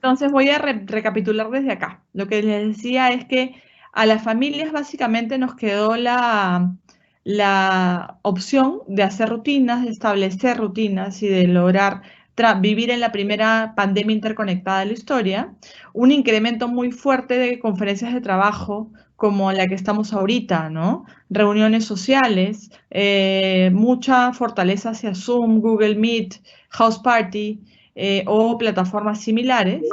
Entonces voy a recapitular desde acá. Lo que les decía es que a las familias básicamente nos quedó la opción de hacer rutinas, de establecer rutinas y de lograr vivir en la primera pandemia interconectada de la historia, un incremento muy fuerte de conferencias de trabajo como la que estamos ahorita, ¿no? Reuniones sociales, mucha fortaleza hacia Zoom, Google Meet, House Party, o plataformas similares,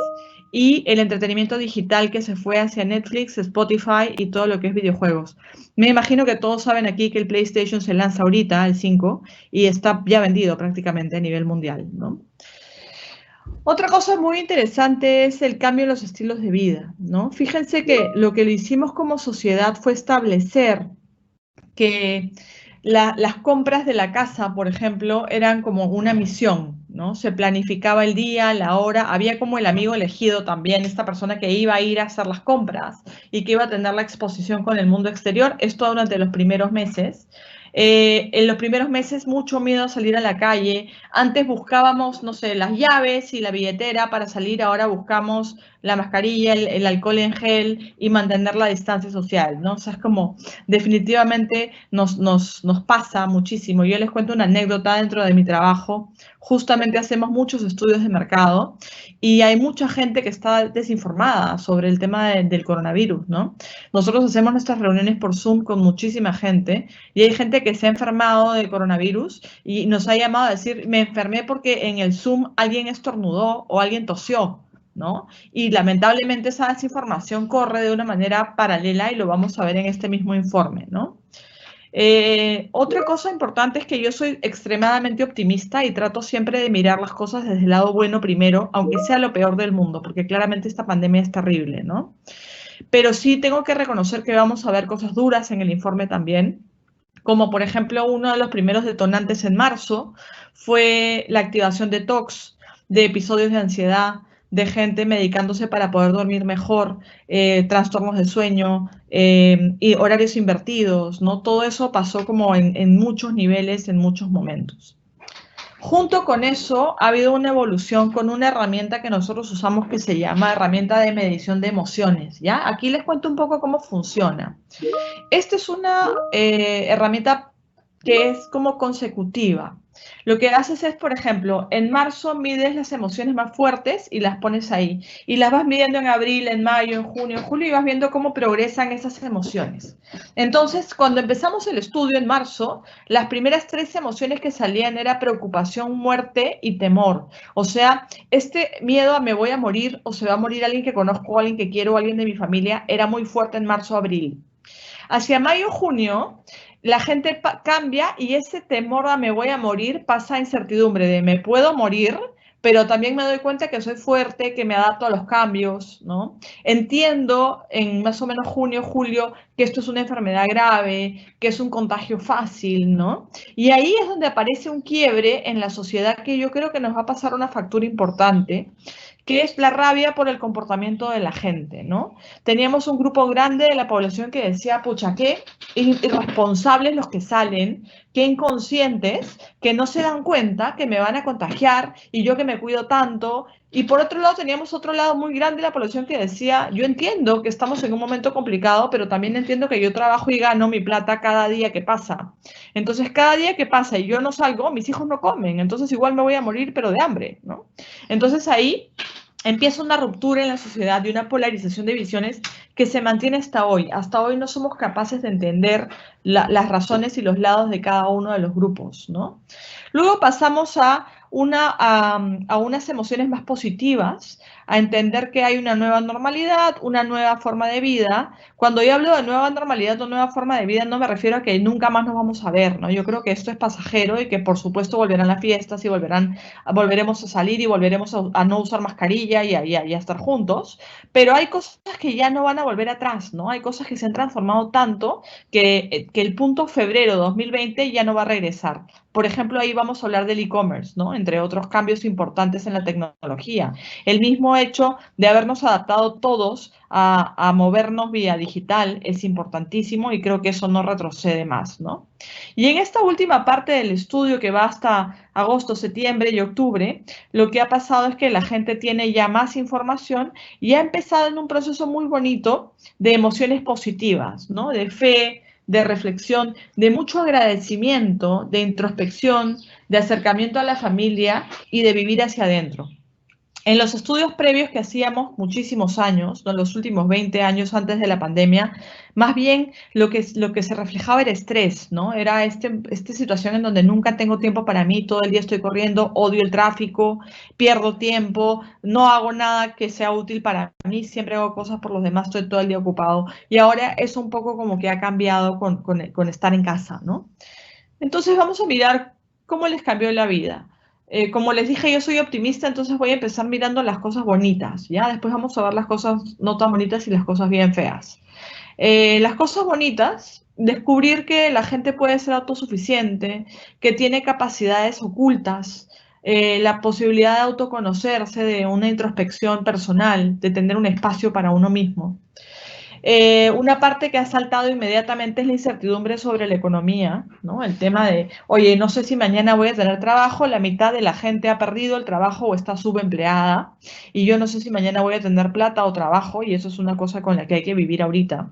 y el entretenimiento digital que se fue hacia Netflix, Spotify y todo lo que es videojuegos. Me imagino que todos saben aquí que el PlayStation se lanza ahorita, el 5, y está ya vendido prácticamente a nivel mundial, ¿no? Otra cosa muy interesante es el cambio en los estilos de vida, ¿no? Fíjense que lo que lo hicimos como sociedad fue establecer que las compras de la casa, por ejemplo, eran como una misión, ¿no? Se planificaba el día, la hora, había como el amigo elegido también, esta persona que iba a ir a hacer las compras y que iba a tener la exposición con el mundo exterior, esto durante los primeros meses. En los primeros meses mucho miedo a salir a la calle. Antes buscábamos, no sé, las llaves y la billetera para salir, ahora buscamos la mascarilla, el alcohol en gel y mantener la distancia social, ¿no? O sea, es como definitivamente nos pasa muchísimo. Yo les cuento una anécdota dentro de mi trabajo. Justamente hacemos muchos estudios de mercado y hay mucha gente que está desinformada sobre el tema del coronavirus, ¿no? Nosotros hacemos nuestras reuniones por Zoom con muchísima gente y hay gente que se ha enfermado de coronavirus y nos ha llamado a decir, me enfermé porque en el Zoom alguien estornudó o alguien tosió, ¿no? Y lamentablemente esa desinformación corre de una manera paralela y lo vamos a ver en este mismo informe, ¿no? Otra cosa importante es que yo soy extremadamente optimista y trato siempre de mirar las cosas desde el lado bueno primero, aunque sea lo peor del mundo, porque claramente esta pandemia es terrible, ¿no? Pero sí tengo que reconocer que vamos a ver cosas duras en el informe también, como por ejemplo uno de los primeros detonantes en marzo fue la activación de TOCs, de episodios de ansiedad, de gente medicándose para poder dormir mejor, trastornos de sueño y horarios invertidos, ¿no? Todo eso pasó como en muchos niveles, en muchos momentos. Junto con eso, ha habido una evolución con una herramienta que nosotros usamos que se llama herramienta de medición de emociones, ¿ya? Aquí les cuento un poco cómo funciona. Esta es una herramienta que es como consecutiva. Lo que haces es, por ejemplo, en marzo mides las emociones más fuertes y las pones ahí. Y las vas midiendo en abril, en mayo, en junio, en julio y vas viendo cómo progresan esas emociones. Entonces, cuando empezamos el estudio en marzo, las primeras 3 emociones que salían era preocupación, muerte y temor. O sea, este miedo a me voy a morir o se va a morir alguien que conozco, alguien que quiero, alguien de mi familia, era muy fuerte en marzo, abril. Hacia mayo, junio, la gente cambia y ese temor a me voy a morir pasa a incertidumbre de me puedo morir, pero también me doy cuenta que soy fuerte, que me adapto a los cambios, ¿no? Entiendo en más o menos junio, julio, que esto es una enfermedad grave, que es un contagio fácil, ¿no? Y ahí es donde aparece un quiebre en la sociedad que yo creo que nos va a pasar una factura importante, que es la rabia por el comportamiento de la gente, ¿no? Teníamos un grupo grande de la población que decía, pucha, qué irresponsables los que salen, qué inconscientes, que no se dan cuenta que me van a contagiar y yo que me cuido tanto. Y por otro lado, teníamos otro lado muy grande de la población que decía, yo entiendo que estamos en un momento complicado, pero también entiendo que yo trabajo y gano mi plata cada día que pasa. Entonces, cada día que pasa y yo no salgo, mis hijos no comen, entonces igual me voy a morir, pero de hambre, ¿no? Entonces ahí empieza una ruptura en la sociedad y una polarización de visiones que se mantiene hasta hoy. Hasta hoy no somos capaces de entender las razones y los lados de cada uno de los grupos, ¿no? Luego pasamos a unas emociones más positivas, a entender que hay una nueva normalidad, una nueva forma de vida. Cuando yo hablo de nueva normalidad o nueva forma de vida, no me refiero a que nunca más nos vamos a ver, ¿no? Yo creo que esto es pasajero y que por supuesto volverán las fiestas y volveremos a salir y volveremos a no usar mascarilla y a estar juntos, pero hay cosas que ya no van a volver atrás, ¿no? Hay cosas que se han transformado tanto que el punto febrero 2020 ya no va a regresar. Por ejemplo, ahí vamos a hablar del e-commerce, ¿no? Entre otros cambios importantes en la tecnología. El mismo hecho de habernos adaptado todos a movernos vía digital es importantísimo y creo que eso no retrocede más, ¿no? Y en esta última parte del estudio que va hasta agosto, septiembre y octubre, lo que ha pasado es que la gente tiene ya más información y ha empezado en un proceso muy bonito de emociones positivas, ¿no? De fe, de reflexión, de mucho agradecimiento, de introspección, de acercamiento a la familia y de vivir hacia adentro. En los estudios previos que hacíamos muchísimos años, ¿no? Los últimos 20 años antes de la pandemia, más bien lo que se reflejaba era estrés, ¿no? Era esta situación en donde nunca tengo tiempo para mí, todo el día estoy corriendo, odio el tráfico, pierdo tiempo, no hago nada que sea útil para mí, siempre hago cosas por los demás, estoy todo el día ocupado. Y ahora eso un poco como que ha cambiado con estar en casa, ¿no? Entonces vamos a mirar cómo les cambió la vida. Como les dije, yo soy optimista, entonces voy a empezar mirando las cosas bonitas, ¿ya? Después vamos a ver las cosas no tan bonitas y las cosas bien feas. Las cosas bonitas, descubrir que la gente puede ser autosuficiente, que tiene capacidades ocultas, la posibilidad de autoconocerse, de una introspección personal, de tener un espacio para uno mismo. Una parte que ha saltado inmediatamente es la incertidumbre sobre la economía, ¿no? El tema de, oye, no sé si mañana voy a tener trabajo, la mitad de la gente ha perdido el trabajo o está subempleada, y yo no sé si mañana voy a tener plata o trabajo, y eso es una cosa con la que hay que vivir ahorita.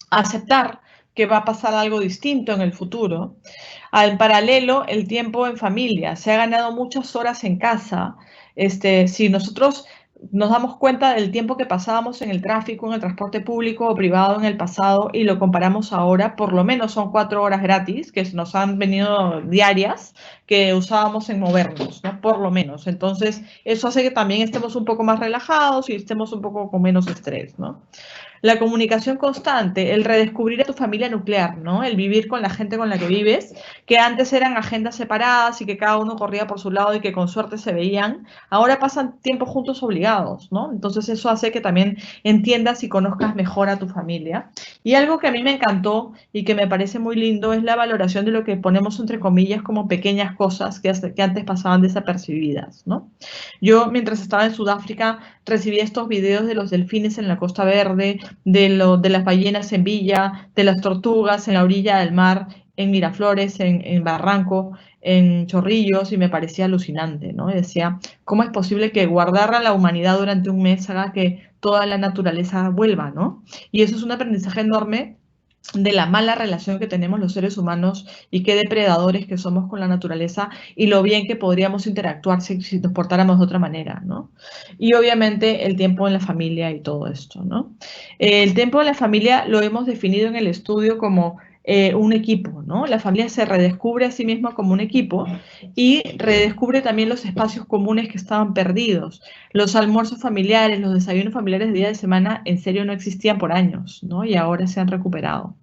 Aceptar que va a pasar algo distinto en el futuro. En paralelo, el tiempo en familia. Se ha ganado muchas horas en casa. Si nosotros nos damos cuenta del tiempo que pasábamos en el tráfico, en el transporte público o privado en el pasado y lo comparamos ahora, por lo menos son 4 horas gratis que nos han venido diarias que usábamos en movernos, ¿no? Por lo menos. Entonces, eso hace que también estemos un poco más relajados y estemos un poco con menos estrés, ¿no? La comunicación constante, el redescubrir a tu familia nuclear, ¿no? El vivir con la gente con la que vives, que antes eran agendas separadas y que cada uno corría por su lado y que con suerte se veían, ahora pasan tiempo juntos obligados, ¿no? Entonces eso hace que también entiendas y conozcas mejor a tu familia. Y algo que a mí me encantó y que me parece muy lindo es la valoración de lo que ponemos entre comillas como pequeñas cosas que antes pasaban desapercibidas, ¿no? Yo, mientras estaba en Sudáfrica, recibí estos videos de los delfines en la Costa Verde, de las ballenas en Villa, de las tortugas en la orilla del mar, en Miraflores, en Barranco, en Chorrillos, y me parecía alucinante, ¿no? Y decía, ¿cómo es posible que guardar a la humanidad durante un mes haga que toda la naturaleza vuelva, ¿no? Y eso es un aprendizaje enorme de la mala relación que tenemos los seres humanos y qué depredadores que somos con la naturaleza y lo bien que podríamos interactuar si nos portáramos de otra manera, ¿no? Y obviamente el tiempo en la familia y todo esto, ¿no? El tiempo en la familia lo hemos definido en el estudio como un equipo, ¿no? La familia se redescubre a sí misma como un equipo y redescubre también los espacios comunes que estaban perdidos. Los almuerzos familiares, los desayunos familiares de día de semana, en serio no existían por años, ¿no? Y ahora se han recuperado.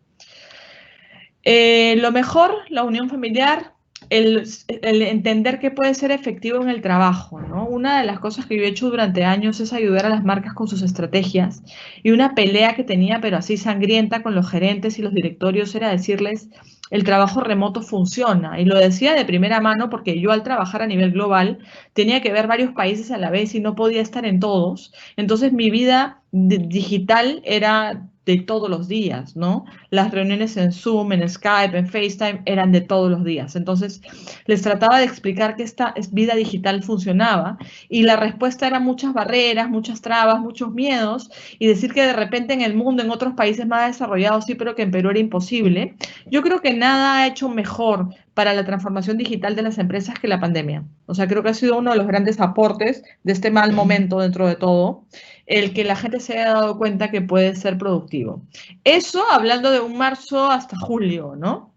Lo mejor, la unión familiar, el entender que puede ser efectivo en el trabajo, ¿no? Una de las cosas que yo he hecho durante años es ayudar a las marcas con sus estrategias y una pelea que tenía, pero así sangrienta con los gerentes y los directorios era decirles, el trabajo remoto funciona. Y lo decía de primera mano porque yo al trabajar a nivel global tenía que ver varios países a la vez y no podía estar en todos. Entonces mi vida digital era de todos los días, ¿no? Las reuniones en Zoom, en Skype, en FaceTime eran de todos los días. Entonces, les trataba de explicar que esta vida digital funcionaba y la respuesta era muchas barreras, muchas trabas, muchos miedos y decir que de repente en el mundo, en otros países más desarrollados sí, pero que en Perú era imposible. Yo creo que nada ha hecho mejor para la transformación digital de las empresas que la pandemia. O sea, creo que ha sido uno de los grandes aportes de este mal momento dentro de todo, el que la gente se haya dado cuenta que puede ser productivo. Eso hablando de un marzo hasta julio, ¿no?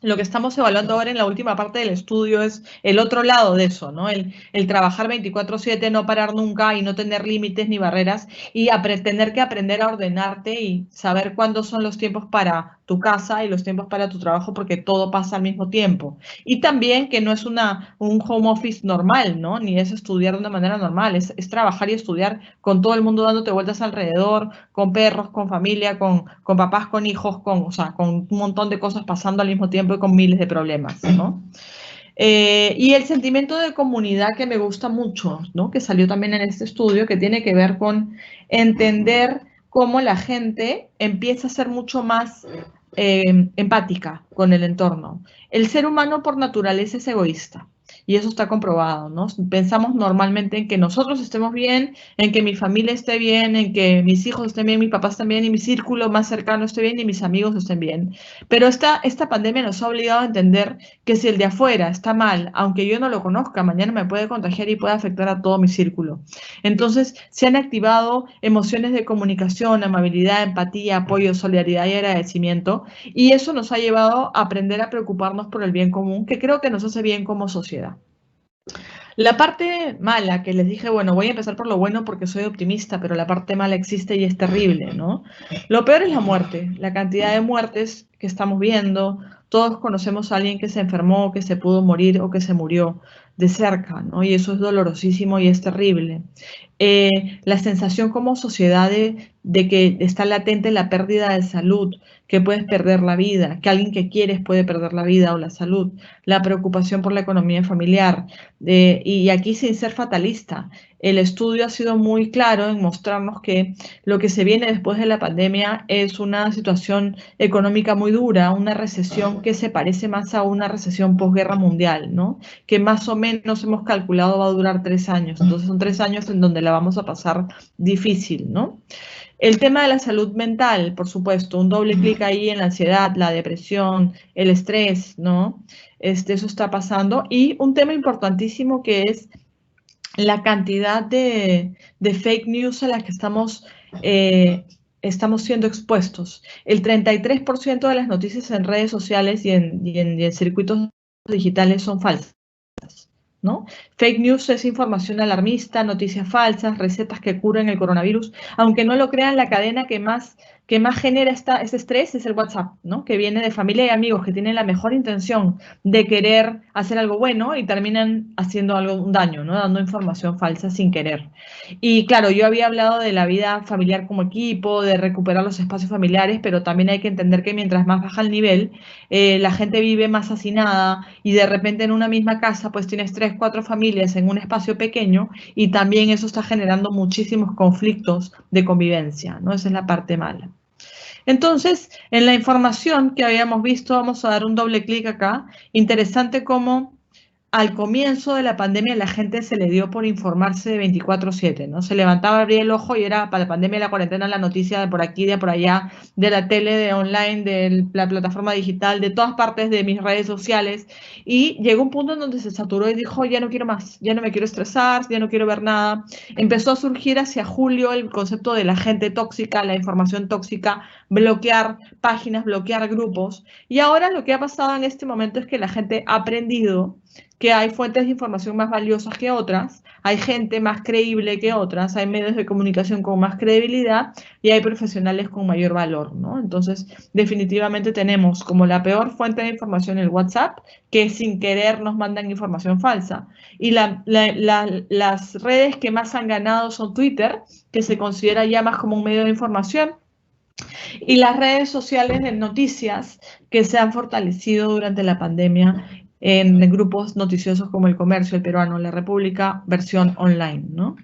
Lo que estamos evaluando ahora en la última parte del estudio es el otro lado de eso, ¿no? El trabajar 24/7, no parar nunca y no tener límites ni barreras y tener que aprender a ordenarte y saber cuándo son los tiempos para tu casa y los tiempos para tu trabajo porque todo pasa al mismo tiempo. Y también que no es un home office normal, ¿no? Ni es estudiar de una manera normal, es trabajar y estudiar con todo el mundo dándote vueltas alrededor, con perros, con familia, con papás, con hijos, o sea, con un montón de cosas pasando al mismo tiempo y con miles de problemas, ¿no? Y el sentimiento de comunidad que me gusta mucho, ¿no? Que salió también en este estudio, que tiene que ver con entender cómo la gente empieza a ser mucho más empática con el entorno. El ser humano por naturaleza es egoísta. Y eso está comprobado, ¿no? Pensamos normalmente en que nosotros estemos bien, en que mi familia esté bien, en que mis hijos estén bien, mis papás estén bien, y mi círculo más cercano esté bien, y mis amigos estén bien. Pero esta pandemia nos ha obligado a entender que si el de afuera está mal, aunque yo no lo conozca, mañana me puede contagiar y puede afectar a todo mi círculo. Entonces, se han activado emociones de comunicación, amabilidad, empatía, apoyo, solidaridad y agradecimiento, y eso nos ha llevado a aprender a preocuparnos por el bien común, que creo que nos hace bien como sociedad. La parte mala, que les dije, bueno, voy a empezar por lo bueno porque soy optimista, pero la parte mala existe y es terrible, ¿no? Lo peor es la muerte, la cantidad de muertes que estamos viendo. Todos conocemos a alguien que se enfermó, que se pudo morir o que se murió de cerca, ¿no? Y eso es dolorosísimo y es terrible. La sensación como sociedad de que está latente la pérdida de salud, que puedes perder la vida, que alguien que quieres puede perder la vida o la salud, la preocupación por la economía familiar. Y aquí sin ser fatalista, el estudio ha sido muy claro en mostrarnos que lo que se viene después de la pandemia es una situación económica muy dura, una recesión que se parece más a una recesión posguerra mundial, ¿no? Que más o menos hemos calculado va a durar 3 años. Entonces son 3 años en donde la vamos a pasar difícil, ¿no? El tema de la salud mental, por supuesto, un doble clic ahí en la ansiedad, la depresión, el estrés, ¿no? Eso está pasando. Y un tema importantísimo que es la cantidad de fake news a las que estamos siendo expuestos. El 33% de las noticias en redes sociales y en circuitos digitales son falsas, ¿no? Fake news es información alarmista, noticias falsas, recetas que curan el coronavirus. Aunque no lo crean, la cadena que más genera ese estrés es el WhatsApp, ¿no? Que viene de familia y amigos que tienen la mejor intención de querer hacer algo bueno y terminan haciendo un daño, ¿no? Dando información falsa sin querer. Y claro, yo había hablado de la vida familiar como equipo, de recuperar los espacios familiares, pero también hay que entender que mientras más baja el nivel, la gente vive más hacinada y de repente en una misma casa pues tienes 3, 4 familias en un espacio pequeño y también eso está generando muchísimos conflictos de convivencia, ¿no? Esa es la parte mala. Entonces, en la información que habíamos visto, vamos a dar un doble clic acá. Interesante cómo al comienzo de la pandemia la gente se le dio por informarse de 24/7, ¿no? Se levantaba, abría el ojo y era para la pandemia, la cuarentena, la noticia de por aquí, de por allá, de la tele, de online, de la plataforma digital, de todas partes de mis redes sociales. Y llegó un punto en donde se saturó y dijo, ya no quiero más, ya no me quiero estresar, ya no quiero ver nada. Empezó a surgir hacia julio el concepto de la gente tóxica, la información tóxica, bloquear páginas, bloquear grupos. Y ahora lo que ha pasado en este momento es que la gente ha aprendido que hay fuentes de información más valiosas que otras, hay gente más creíble que otras, hay medios de comunicación con más credibilidad y hay profesionales con mayor valor, ¿no? Entonces, definitivamente tenemos como la peor fuente de información el WhatsApp, que sin querer nos mandan información falsa. Y las redes que más han ganado son Twitter, que se considera ya más como un medio de información, y las redes sociales de noticias que se han fortalecido durante la pandemia en grupos noticiosos como El Comercio, El Peruano, La República, versión online, ¿no?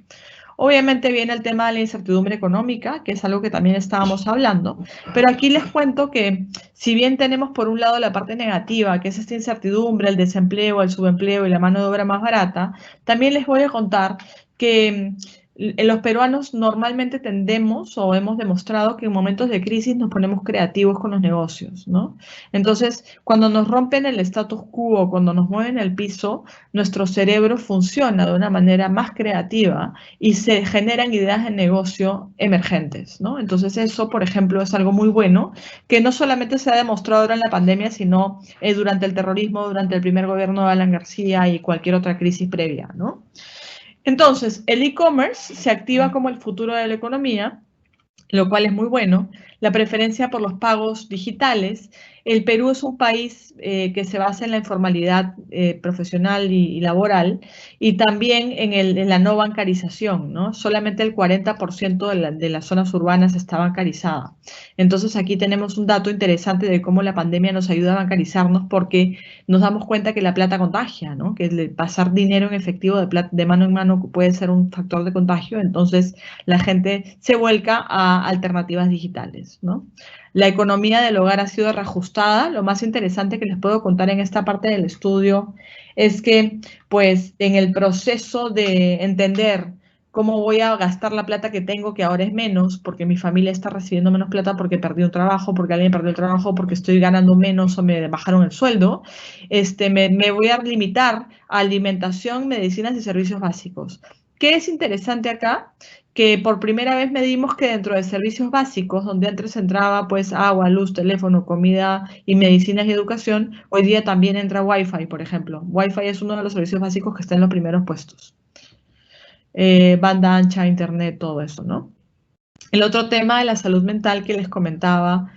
Obviamente viene el tema de la incertidumbre económica, que es algo que también estábamos hablando, pero aquí les cuento que si bien tenemos por un lado la parte negativa, que es esta incertidumbre, el desempleo, el subempleo y la mano de obra más barata, también les voy a contar que los peruanos normalmente tendemos o hemos demostrado que en momentos de crisis nos ponemos creativos con los negocios, ¿no? Entonces, cuando nos rompen el status quo, cuando nos mueven el piso, nuestro cerebro funciona de una manera más creativa y se generan ideas de negocio emergentes, ¿no? Entonces eso, por ejemplo, es algo muy bueno que no solamente se ha demostrado ahora en la pandemia, sino durante el terrorismo, durante el primer gobierno de Alan García y cualquier otra crisis previa, ¿no? Entonces, el e-commerce se activa como el futuro de la economía, lo cual es muy bueno. La preferencia por los pagos digitales, el Perú es un país que se basa en la informalidad profesional y laboral y también en la no bancarización, ¿no? Solamente el 40% de las zonas urbanas está bancarizada. Entonces aquí tenemos un dato interesante de cómo la pandemia nos ayuda a bancarizarnos porque nos damos cuenta que la plata contagia, ¿no? Que pasar dinero en efectivo de mano en mano puede ser un factor de contagio, entonces la gente se vuelca a alternativas digitales, ¿no? La economía del hogar ha sido reajustada. Lo más interesante que les puedo contar en esta parte del estudio es que, pues, en el proceso de entender cómo voy a gastar la plata que tengo, que ahora es menos, porque mi familia está recibiendo menos plata porque perdí un trabajo, porque alguien perdió el trabajo, porque estoy ganando menos o me bajaron el sueldo, me voy a limitar a alimentación, medicinas y servicios básicos. ¿Qué es interesante acá? Que por primera vez medimos que dentro de servicios básicos, donde antes entraba pues agua, luz, teléfono, comida y medicinas y educación, hoy día también entra Wi-Fi, por ejemplo. Wi-Fi es uno de los servicios básicos que está en los primeros puestos. Banda ancha, internet, todo eso, ¿no? El otro tema de la salud mental que les comentaba,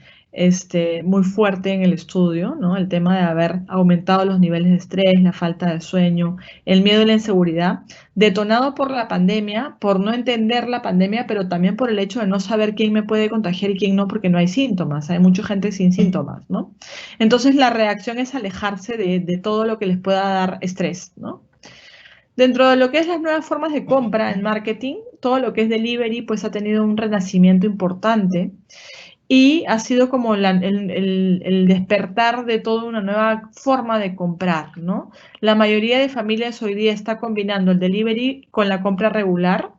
muy fuerte en el estudio, ¿no? El tema de haber aumentado los niveles de estrés, la falta de sueño, el miedo y la inseguridad, detonado por la pandemia, por no entender la pandemia, pero también por el hecho de no saber quién me puede contagiar y quién no, porque no hay síntomas, hay mucha gente sin síntomas, ¿no? Entonces la reacción es alejarse de todo lo que les pueda dar estrés, ¿no? Dentro de lo que es las nuevas formas de compra en marketing, todo lo que es delivery pues ha tenido un renacimiento importante y ha sido como el despertar de toda una nueva forma de comprar, ¿no? La mayoría de familias hoy día está combinando el delivery con la compra regular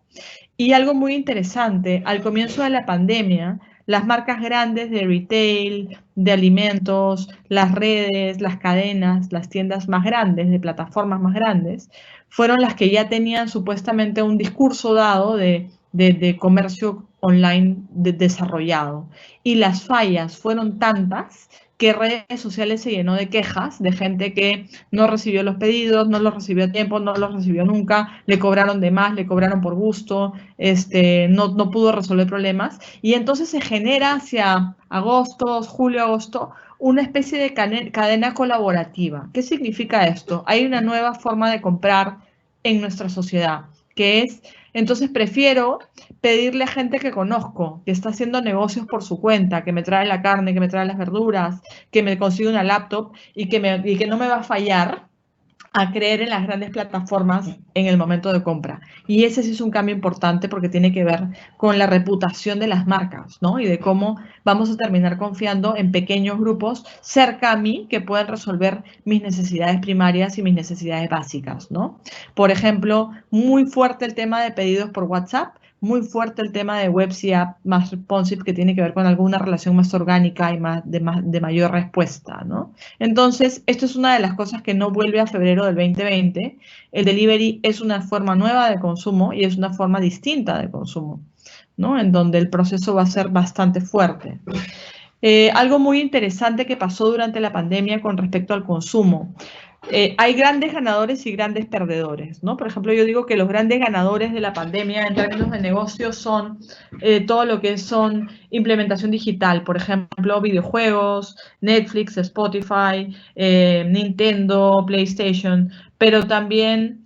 y algo muy interesante, al comienzo de la pandemia, las marcas grandes de retail, de alimentos, las redes, las cadenas, las tiendas más grandes, de plataformas más grandes, fueron las que ya tenían supuestamente un discurso dado de comercio online desarrollado. Y las fallas fueron tantas que redes sociales se llenó de quejas de gente que no recibió los pedidos, no los recibió a tiempo, no los recibió nunca, le cobraron de más, le cobraron por gusto, no pudo resolver problemas. Y entonces se genera hacia agosto, julio, agosto, una especie de cadena colaborativa. ¿Qué significa esto? Hay una nueva forma de comprar en nuestra sociedad, que es, entonces prefiero pedirle a gente que conozco, que está haciendo negocios por su cuenta, que me trae la carne, que me trae las verduras, que me consigue una laptop y que no me va a fallar, a creer en las grandes plataformas en el momento de compra. Y ese sí es un cambio importante porque tiene que ver con la reputación de las marcas, ¿no? Y de cómo vamos a terminar confiando en pequeños grupos cerca a mí que pueden resolver mis necesidades primarias y mis necesidades básicas, ¿no? Por ejemplo, muy fuerte el tema de pedidos por WhatsApp, muy fuerte el tema de webs y app más responsive que tiene que ver con alguna relación más orgánica y de mayor respuesta, ¿no? Entonces, esto es una de las cosas que no vuelve a febrero del 2020. El delivery es una forma nueva de consumo y es una forma distinta de consumo, ¿no? En donde el proceso va a ser bastante fuerte. Algo muy interesante que pasó durante la pandemia con respecto al consumo. Hay grandes ganadores y grandes perdedores, ¿no? Por ejemplo, yo digo que los grandes ganadores de la pandemia en términos de negocios son todo lo que son implementación digital, por ejemplo, videojuegos, Netflix, Spotify, Nintendo, PlayStation, pero también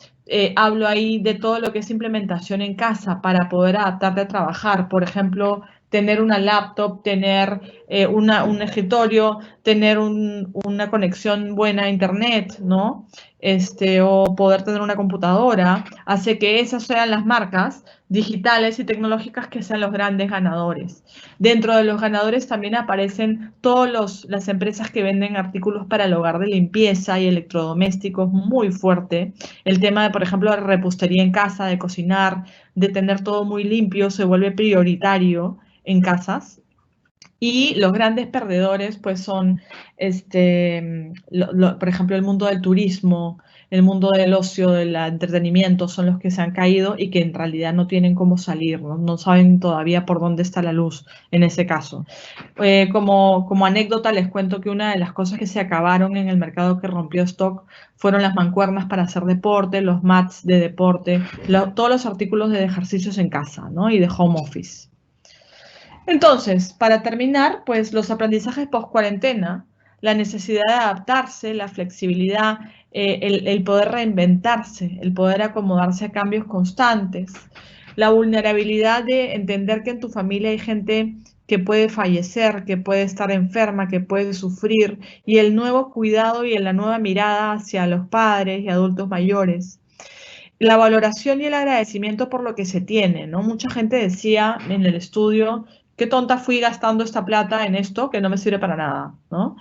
hablo ahí de todo lo que es implementación en casa para poder adaptarte a trabajar, por ejemplo, tener una laptop, tener un escritorio, tener una conexión buena a internet, ¿no? O poder tener una computadora, hace que esas sean las marcas digitales y tecnológicas que sean los grandes ganadores. Dentro de los ganadores también aparecen todas las empresas que venden artículos para el hogar de limpieza y electrodomésticos, muy fuerte. El tema de, por ejemplo, de repostería en casa, de cocinar, de tener todo muy limpio, se vuelve prioritario en casas. Y los grandes perdedores, pues son, por ejemplo, el mundo del turismo, el mundo del ocio, del entretenimiento, son los que se han caído y que en realidad no tienen cómo salir, ¿no? No saben todavía por dónde está la luz en ese caso. Como anécdota, les cuento que una de las cosas que se acabaron en el mercado que rompió stock fueron las mancuernas para hacer deporte, los mats de deporte, todos los artículos de ejercicios en casa, ¿no? Y de home office. Entonces, para terminar, pues los aprendizajes post cuarentena, la necesidad de adaptarse, la flexibilidad, el poder reinventarse, el poder acomodarse a cambios constantes, la vulnerabilidad de entender que en tu familia hay gente que puede fallecer, que puede estar enferma, que puede sufrir, y el nuevo cuidado y la nueva mirada hacia los padres y adultos mayores. La valoración y el agradecimiento por lo que se tiene, ¿no? Mucha gente decía en el estudio, qué tonta fui gastando esta plata en esto que no me sirve para nada, ¿no?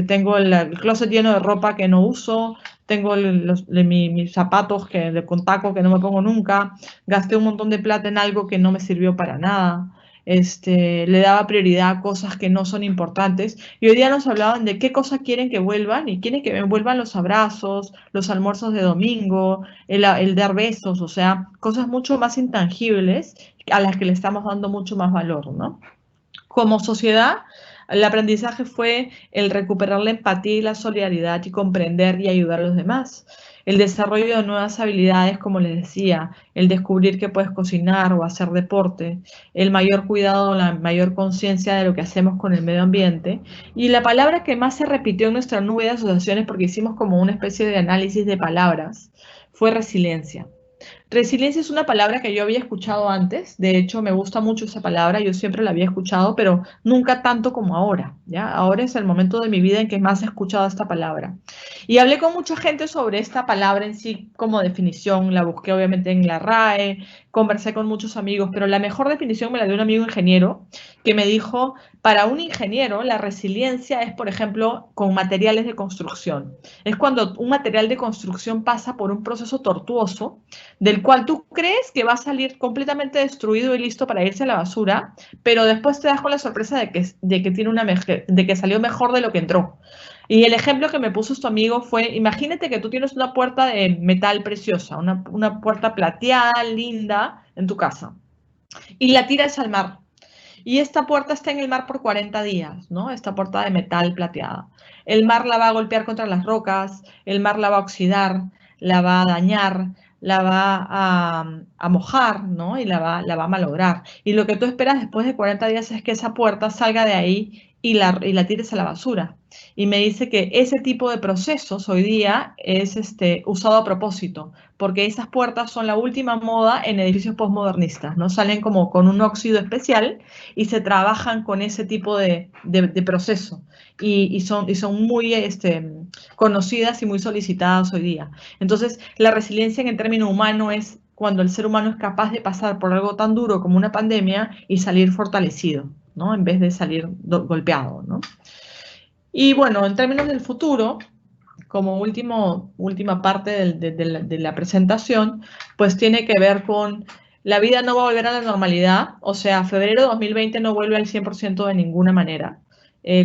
Tengo el closet lleno de ropa que no uso, tengo mis zapatos con taco que no me pongo nunca, gasté un montón de plata en algo que no me sirvió para nada. Le daba prioridad a cosas que no son importantes. Y hoy día nos hablaban de qué cosas quieren que vuelvan y quieren que me vuelvan los abrazos, los almuerzos de domingo, el dar besos, o sea, cosas mucho más intangibles a las que le estamos dando mucho más valor, ¿no? Como sociedad, el aprendizaje fue el recuperar la empatía y la solidaridad y comprender y ayudar a los demás. El desarrollo de nuevas habilidades, como les decía, el descubrir que puedes cocinar o hacer deporte, el mayor cuidado, la mayor conciencia de lo que hacemos con el medio ambiente. Y la palabra que más se repitió en nuestra nube de asociaciones, porque hicimos como una especie de análisis de palabras, fue resiliencia. Resiliencia es una palabra que yo había escuchado antes, de hecho me gusta mucho esa palabra, yo siempre la había escuchado, pero nunca tanto como ahora, ¿ya? Ahora es el momento de mi vida en que más he escuchado esta palabra. Y hablé con mucha gente sobre esta palabra en sí como definición, la busqué obviamente en la RAE, conversé con muchos amigos, pero la mejor definición me la dio un amigo ingeniero que me dijo, para un ingeniero la resiliencia es, por ejemplo, con materiales de construcción. Es cuando un material de construcción pasa por un proceso tortuoso del cual tú crees que va a salir completamente destruido y listo para irse a la basura, pero después te das con la sorpresa de que salió mejor de lo que entró. Y el ejemplo que me puso tu amigo fue, imagínate que tú tienes una puerta de metal preciosa, una puerta plateada, linda, en tu casa, y la tiras al mar. Y esta puerta está en el mar por 40 días, ¿no? Esta puerta de metal plateada. El mar la va a golpear contra las rocas, el mar la va a oxidar, la va a dañar, la va a mojar, ¿no? Y la va a malograr. Y lo que tú esperas después de 40 días es que esa puerta salga de ahí y la tires a la basura. Y me dice que ese tipo de procesos hoy día es usado a propósito, porque esas puertas son la última moda en edificios postmodernistas, ¿no? Salen como con un óxido especial y se trabajan con ese tipo de proceso y son muy conocidas y muy solicitadas hoy día. Entonces, la resiliencia en el término humano es cuando el ser humano es capaz de pasar por algo tan duro como una pandemia y salir fortalecido, ¿no? En vez de salir golpeado, ¿no? Y bueno, en términos del futuro, como última parte de la presentación, pues tiene que ver con la vida no va a volver a la normalidad, o sea, febrero de 2020 no vuelve al 100% de ninguna manera.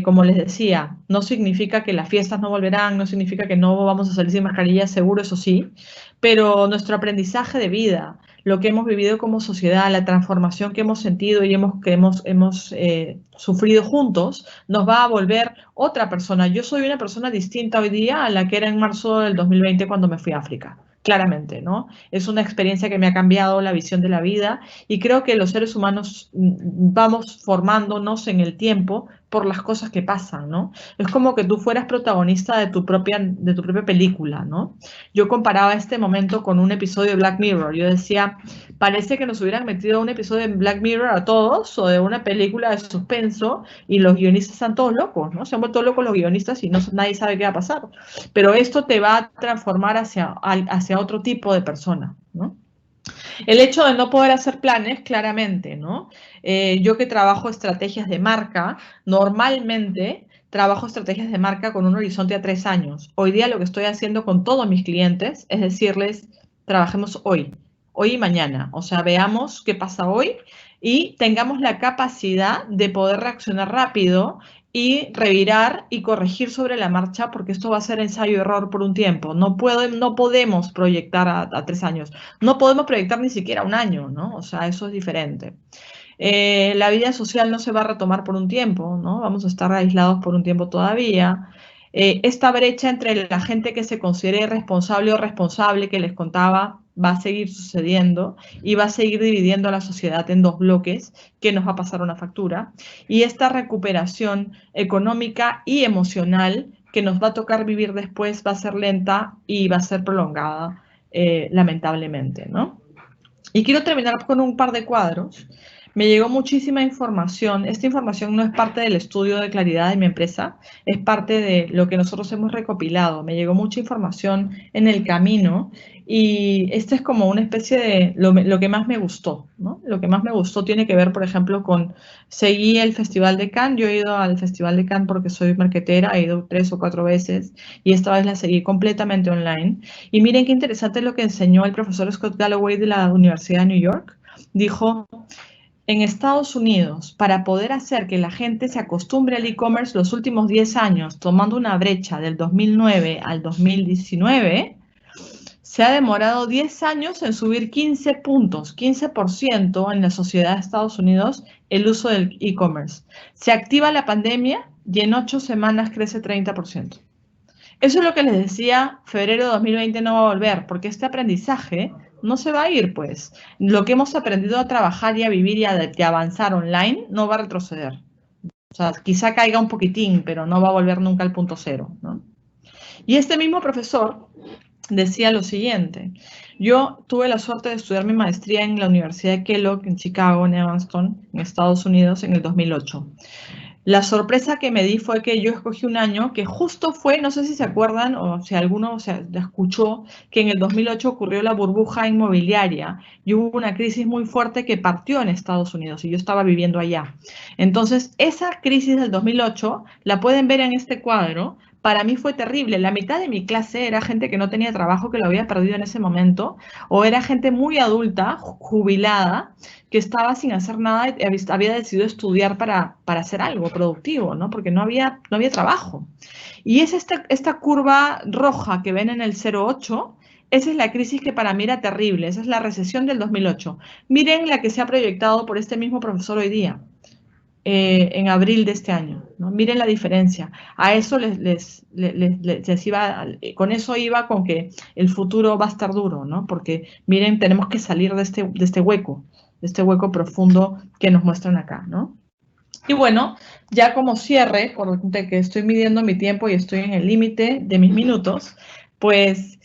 Como les decía, no significa que las fiestas no volverán, no significa que no vamos a salir sin mascarilla, seguro, eso sí, pero nuestro aprendizaje de vida, lo que hemos vivido como sociedad, la transformación que hemos sentido y que hemos sufrido juntos, nos va a volver otra persona. Yo soy una persona distinta hoy día a la que era en marzo del 2020 cuando me fui a África. Claramente, ¿no? Es una experiencia que me ha cambiado la visión de la vida y creo que los seres humanos vamos formándonos en el tiempo por las cosas que pasan, ¿no? Es como que tú fueras protagonista de tu propia película, ¿no? Yo comparaba este momento con un episodio de Black Mirror. Yo decía, parece que nos hubieran metido un episodio de Black Mirror a todos o de una película de suspenso y los guionistas están todos locos, ¿no? Se han vuelto locos los guionistas y nadie sabe qué va a pasar. Pero esto te va a transformar hacia otro tipo de persona, ¿no? El hecho de no poder hacer planes, claramente, ¿no? Yo que trabajo estrategias de marca, normalmente trabajo estrategias de marca con un horizonte a 3 años. Hoy día lo que estoy haciendo con todos mis clientes es decirles, trabajemos hoy y mañana. O sea, veamos qué pasa hoy y tengamos la capacidad de poder reaccionar rápido y revirar y corregir sobre la marcha, porque esto va a ser ensayo-error por un tiempo. No podemos proyectar a 3 años. No podemos proyectar ni siquiera un año, ¿no? O sea, eso es diferente. La vida social no se va a retomar por un tiempo, ¿no? Vamos a estar aislados por un tiempo todavía. Esta brecha entre la gente que se considere responsable o responsable que les contaba va a seguir sucediendo y va a seguir dividiendo a la sociedad en dos bloques que nos va a pasar una factura. Y esta recuperación económica y emocional que nos va a tocar vivir después va a ser lenta y va a ser prolongada, lamentablemente, ¿no? Y quiero terminar con un par de cuadros. Me llegó muchísima información. Esta información no es parte del estudio de claridad de mi empresa, es parte de lo que nosotros hemos recopilado. Me llegó mucha información en el camino y esta es como una especie de lo que más me gustó, ¿no? Lo que más me gustó tiene que ver, por ejemplo, con seguí el Festival de Cannes. Yo he ido al Festival de Cannes porque soy marketera, he ido 3 o 4 veces y esta vez la seguí completamente online. Y miren qué interesante lo que enseñó el profesor Scott Galloway de la Universidad de New York. Dijo, en Estados Unidos, para poder hacer que la gente se acostumbre al e-commerce los últimos 10 años, tomando una brecha del 2009 al 2019, se ha demorado 10 años en subir 15 puntos, 15% en la sociedad de Estados Unidos el uso del e-commerce. Se activa la pandemia y en 8 semanas crece 30%. Eso es lo que les decía, febrero de 2020 no va a volver, porque este aprendizaje no se va a ir, pues. Lo que hemos aprendido a trabajar y a vivir y a avanzar online no va a retroceder. O sea, quizá caiga un poquitín, pero no va a volver nunca al punto cero, ¿no? Y este mismo profesor decía lo siguiente. Yo tuve la suerte de estudiar mi maestría en la Universidad de Kellogg, en Chicago, en Evanston, en Estados Unidos, en el 2008. La sorpresa que me di fue que yo escogí un año que justo fue, no sé si se acuerdan o si alguno escuchó, que en el 2008 ocurrió la burbuja inmobiliaria y hubo una crisis muy fuerte que partió en Estados Unidos y yo estaba viviendo allá. Entonces, esa crisis del 2008 la pueden ver en este cuadro. Para mí fue terrible. La mitad de mi clase era gente que no tenía trabajo, que lo había perdido en ese momento, o era gente muy adulta, jubilada, que estaba sin hacer nada y había decidido estudiar para hacer algo productivo, ¿no? Porque no había trabajo. Y es esta curva roja que ven en el 08, esa es la crisis que para mí era terrible, esa es la recesión del 2008. Miren la que se ha proyectado por este mismo profesor hoy día, en abril de este año, ¿no? Miren la diferencia. A eso les iba, con eso iba con que el futuro va a estar duro, ¿no? Porque miren, tenemos que salir de este hueco profundo que nos muestran acá, ¿no? Y bueno, ya como cierre, por que estoy midiendo mi tiempo y estoy en el límite de mis minutos, pues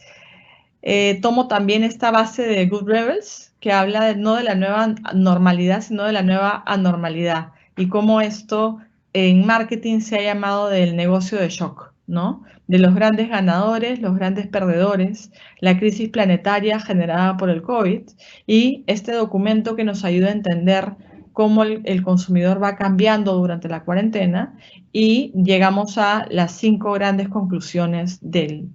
tomo también esta base de Good Rebels, que habla no de la nueva normalidad, sino de la nueva anormalidad, y cómo esto en marketing se ha llamado del negocio de shock, ¿no? De los grandes ganadores, los grandes perdedores, la crisis planetaria generada por el COVID, y este documento que nos ayuda a entender cómo el consumidor va cambiando durante la cuarentena, y llegamos a las 5 grandes conclusiones de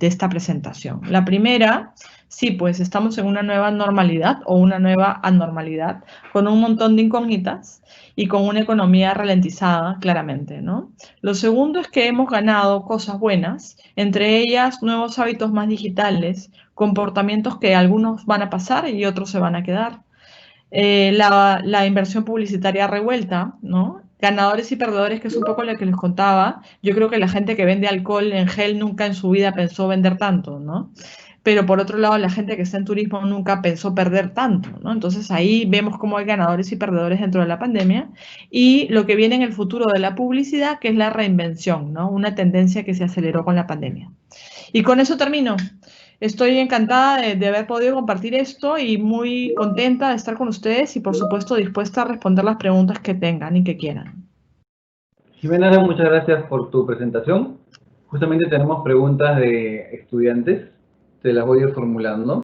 esta presentación. La primera, sí, pues estamos en una nueva normalidad o una nueva anormalidad, con un montón de incógnitas y con una economía ralentizada, claramente, ¿no? Lo segundo es que hemos ganado cosas buenas, entre ellas nuevos hábitos más digitales, comportamientos que algunos van a pasar y otros se van a quedar. La inversión publicitaria revuelta, ¿no? Ganadores y perdedores, que es un poco lo que les contaba. Yo creo que la gente que vende alcohol en gel nunca en su vida pensó vender tanto, ¿no? Pero por otro lado, la gente que está en turismo nunca pensó perder tanto, ¿no? Entonces ahí vemos cómo hay ganadores y perdedores dentro de la pandemia, y lo que viene en el futuro de la publicidad, que es la reinvención, ¿no? Una tendencia que se aceleró con la pandemia. Y con eso termino. Estoy encantada de haber podido compartir esto y muy contenta de estar con ustedes y, por supuesto, dispuesta a responder las preguntas que tengan y que quieran. Jimena, muchas gracias por tu presentación. Justamente tenemos preguntas de estudiantes, te las voy a ir formulando.